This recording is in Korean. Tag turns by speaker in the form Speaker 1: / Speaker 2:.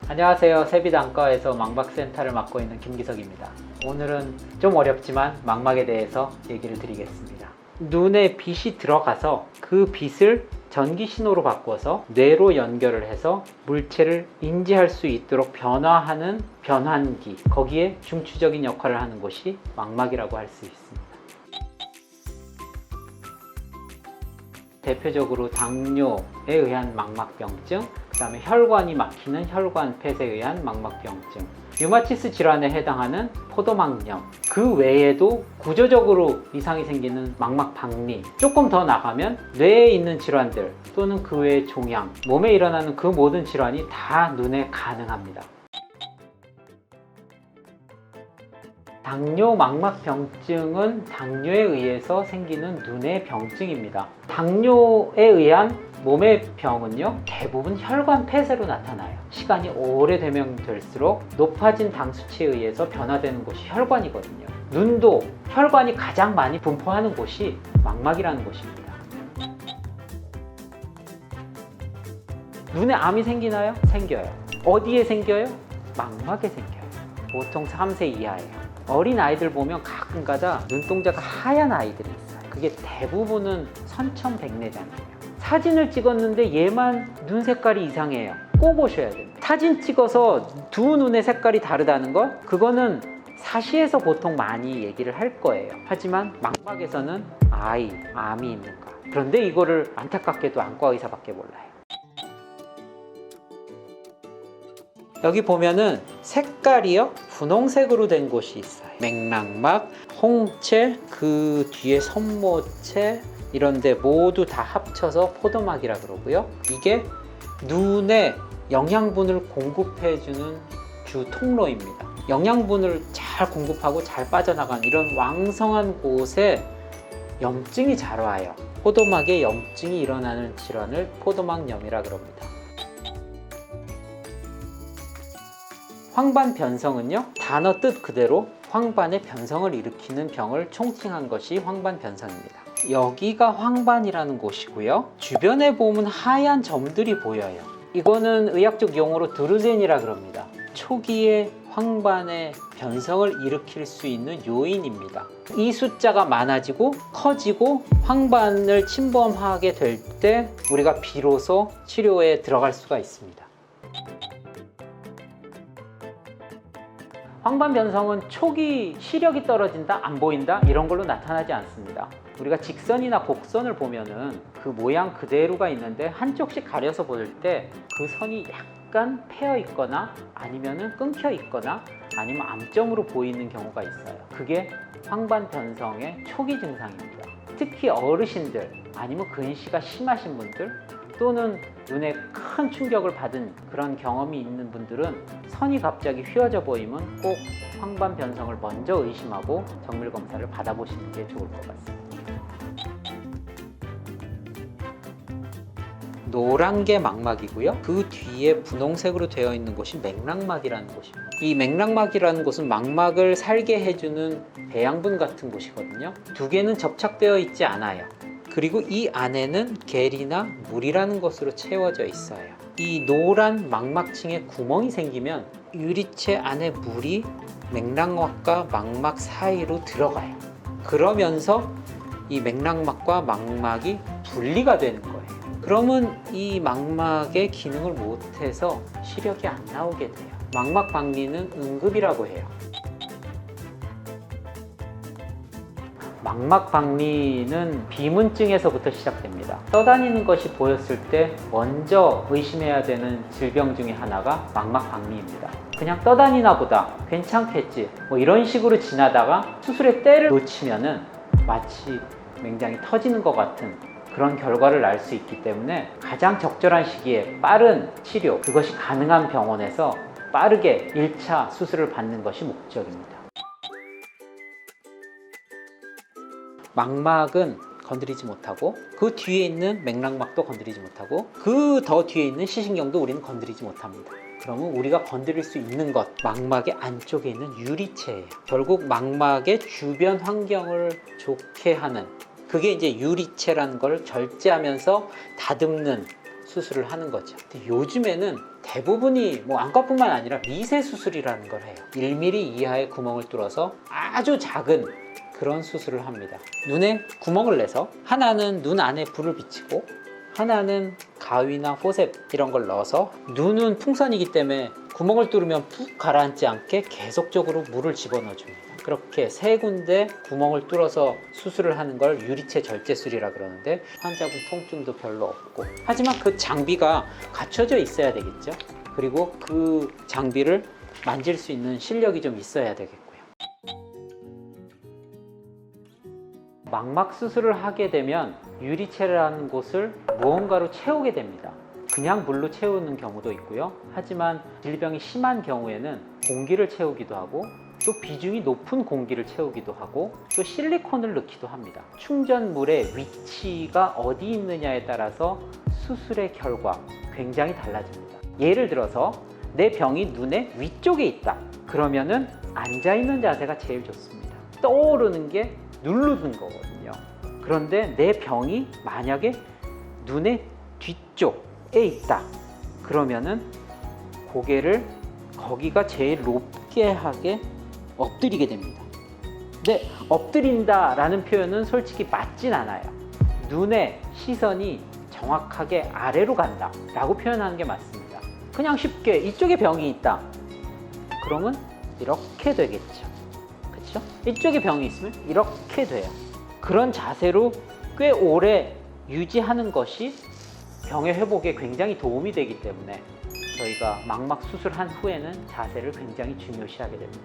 Speaker 1: 안녕하세요. 세비단과에서 망막센터를 맡고 있는 김기석입니다. 오늘은 좀 어렵지만 망막에 대해서 얘기를 드리겠습니다. 눈에 빛이 들어가서 그 빛을 전기 신호로 바꿔서 뇌로 연결을 해서 물체를 인지할 수 있도록 변화하는 변환기, 거기에 중추적인 역할을 하는 곳이 망막이라고 할 수 있습니다. 대표적으로 당뇨에 의한 망막병증, 그 다음에 혈관이 막히는 혈관폐쇄에 의한 망막병증, 류마티스 질환에 해당하는 포도막염, 그 외에도 구조적으로 이상이 생기는 망막박리, 조금 더 나가면 뇌에 있는 질환들 또는 그 외의 종양, 몸에 일어나는 그 모든 질환이 다 눈에 가능합니다. 당뇨 망막병증은 당뇨에 의해서 생기는 눈의 병증입니다. 당뇨에 의한 몸의 병은요, 대부분 혈관 폐쇄로 나타나요. 시간이 오래되면 될수록 높아진 당 수치에 의해서 변화되는 곳이 혈관이거든요. 눈도 혈관이 가장 많이 분포하는 곳이 망막이라는 곳입니다. 눈에 암이 생기나요? 생겨요. 어디에 생겨요? 망막에 생겨요. 보통 3세 이하예요. 어린 아이들 보면 가끔가다 눈동자가 하얀 아이들이 있어요. 그게 대부분은 선천백내장이에요. 사진을 찍었는데 얘만 눈 색깔이 이상해요. 꼭 보셔야 됩니다. 사진 찍어서 두 눈의 색깔이 다르다는 거, 그거는 사시에서 보통 많이 얘기를 할 거예요. 하지만 망막에서는 암이 있는가. 그런데 이거를 안타깝게도 안과 의사밖에 몰라요. 여기 보면은 색깔이요, 분홍색으로 된 곳이 있어요. 맥락막, 홍채, 그 뒤에 선모채, 이런데 모두 다 합쳐서 포도막이라 그러고요. 이게 눈에 영양분을 공급해주는 주 통로입니다. 영양분을 잘 공급하고 잘 빠져나가는 이런 왕성한 곳에 염증이 잘 와요. 포도막에 염증이 일어나는 질환을 포도막염이라 그럽니다. 황반 변성은요, 단어 뜻 그대로 황반의 변성을 일으키는 병을 총칭한 것이 황반 변성입니다. 여기가 황반이라는 곳이고요. 주변에 보면 하얀 점들이 보여요. 이거는 의학적 용어로 드루젠이라 그럽니다. 초기에 황반의 변성을 일으킬 수 있는 요인입니다. 이 숫자가 많아지고 커지고 황반을 침범하게 될 때 우리가 비로소 치료에 들어갈 수가 있습니다. 황반 변성은 초기 시력이 떨어진다, 안 보인다 이런 걸로 나타나지 않습니다. 우리가 직선이나 곡선을 보면은 그 모양 그대로가 있는데 한쪽씩 가려서 볼 때 그 선이 약간 패여 있거나 아니면은 끊겨 있거나 아니면 암점으로 보이는 경우가 있어요. 그게 황반 변성의 초기 증상입니다. 특히 어르신들 아니면 근시가 심하신 분들 또는 눈에 큰 충격을 받은 그런 경험이 있는 분들은 선이 갑자기 휘어져 보이면 꼭 황반 변성을 먼저 의심하고 정밀 검사를 받아보시는 게 좋을 것 같습니다. 노란 게 망막이고요. 그 뒤에 분홍색으로 되어 있는 곳이 맥락막이라는 곳입니다. 이 맥락막이라는 곳은 망막을 살게 해주는 배양분 같은 곳이거든요. 두 개는 접착되어 있지 않아요. 그리고 이 안에는 겔이나 물이라는 것으로 채워져 있어요. 이 노란 망막층에 구멍이 생기면 유리체 안에 물이 맥락막과 망막 사이로 들어가요. 그러면서 이 맥락막과 망막이 분리가 되는 거예요. 그러면 이 망막의 기능을 못해서 시력이 안 나오게 돼요. 망막박리는 응급이라고 해요. 망막박리는 비문증에서부터 시작됩니다. 떠다니는 것이 보였을 때 먼저 의심해야 되는 질병 중에 하나가 망막박리입니다. 그냥 떠다니나 보다, 괜찮겠지, 이런 식으로 지나다가 수술의 때를 놓치면은 마치 맹장이 터지는 것 같은 그런 결과를 날 수 있기 때문에 가장 적절한 시기에 빠른 치료, 그것이 가능한 병원에서 빠르게 1차 수술을 받는 것이 목적입니다. 망막은 건드리지 못하고 그 뒤에 있는 맥락막도 건드리지 못하고 그 더 뒤에 있는 시신경도 우리는 건드리지 못합니다. 그러면 우리가 건드릴 수 있는 것, 망막의 안쪽에 있는 유리체예요. 결국 망막의 주변 환경을 좋게 하는, 그게 이제 유리체라는 걸 절제하면서 다듬는 수술을 하는 거죠. 근데 요즘에는 대부분이 뭐 안과뿐만 아니라 미세 수술이라는 걸 해요. 1mm 이하의 구멍을 뚫어서 아주 작은 그런 수술을 합니다. 눈에 구멍을 내서 하나는 눈 안에 불을 비치고 하나는 가위나 포셉 이런 걸 넣어서, 눈은 풍선이기 때문에 구멍을 뚫으면 푹 가라앉지 않게 계속적으로 물을 집어넣어 줍니다. 그렇게 세 군데 구멍을 뚫어서 수술을 하는 걸 유리체 절제술이라 그러는데, 환자분 통증도 별로 없고, 하지만 그 장비가 갖춰져 있어야 되겠죠. 그리고 그 장비를 만질 수 있는 실력이 좀 있어야 되겠고요. 망막 수술을 하게 되면 유리체라는 곳을 무언가로 채우게 됩니다. 그냥 물로 채우는 경우도 있고요. 하지만 질병이 심한 경우에는 공기를 채우기도 하고, 또 비중이 높은 공기를 채우기도 하고, 또 실리콘을 넣기도 합니다. 충전물의 위치가 어디 있느냐에 따라서 수술의 결과 굉장히 달라집니다. 예를 들어서 내 병이 눈의 위쪽에 있다. 그러면은 앉아있는 자세가 제일 좋습니다. 떠오르는 게 누르는 거거든요. 그런데 내 병이 만약에 눈의 뒤쪽에 있다. 그러면은 고개를 거기가 제일 높게 하게 엎드리게 됩니다. 근데 엎드린다 라는 표현은 솔직히 맞진 않아요. 눈의 시선이 정확하게 아래로 간다 라고 표현하는 게 맞습니다. 그냥 쉽게 이쪽에 병이 있다. 그러면 이렇게 되겠죠. 그렇죠? 이쪽에 병이 있으면 이렇게 돼요. 그런 자세로 꽤 오래 유지하는 것이 병의 회복에 굉장히 도움이 되기 때문에 저희가 망막 수술한 후에는 자세를 굉장히 중요시하게 됩니다.